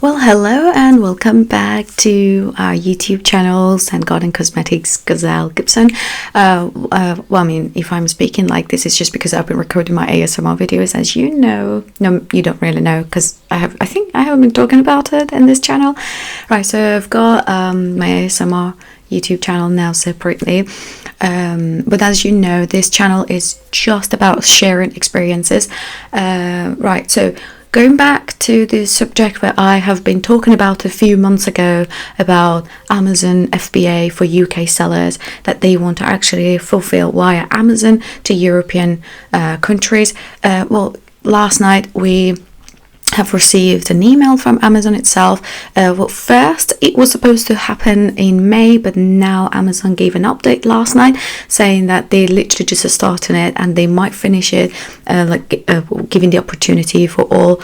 Well, hello and welcome back to our YouTube channels and Garden Cosmetics Gazelle Gibson. If I'm speaking like this, it's just because I've been recording my ASMR videos, as you know. No, you don't really know because I think I haven't been talking about it in this channel. Right, so I've got my ASMR YouTube channel now separately. But as you know, this channel is just about sharing experiences. Right, so going back to the subject where I have been talking about a few months ago about Amazon FBA for UK sellers, that they want to actually fulfill via Amazon to European countries. Well, last night we have received an email from Amazon itself. Well, first it was supposed to happen in May, but now Amazon gave an update last night saying that they literally just are starting it and they might finish it, giving the opportunity for all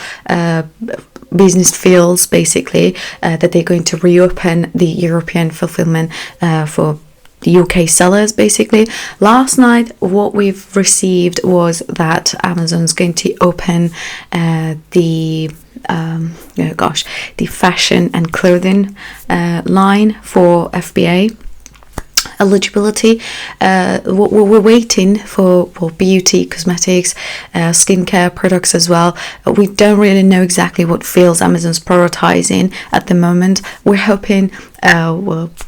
business fields basically, that they're going to reopen the European fulfillment for the UK sellers basically. Last night what we've received was that Amazon's going to open the fashion and clothing line for FBA eligibility. We're waiting for beauty, cosmetics, skincare products as well. We don't really know exactly what fields Amazon's prioritizing at the moment. We're hoping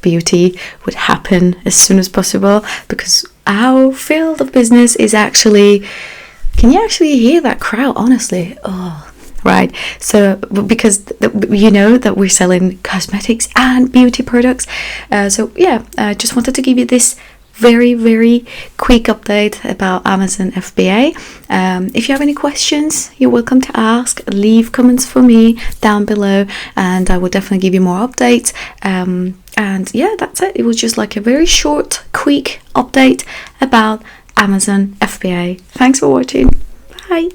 beauty would happen as soon as possible, because our field of business is actually, can you actually hear that crowd? Honestly, right, so because you know that we're selling cosmetics and beauty products, so yeah, I just wanted to give you this very quick update about Amazon FBA. If you have any questions, you're welcome to ask. Leave comments for me down below and I will definitely give you more updates. And yeah, that's it. It was just like a very short, quick update about Amazon FBA. Thanks for watching. Bye.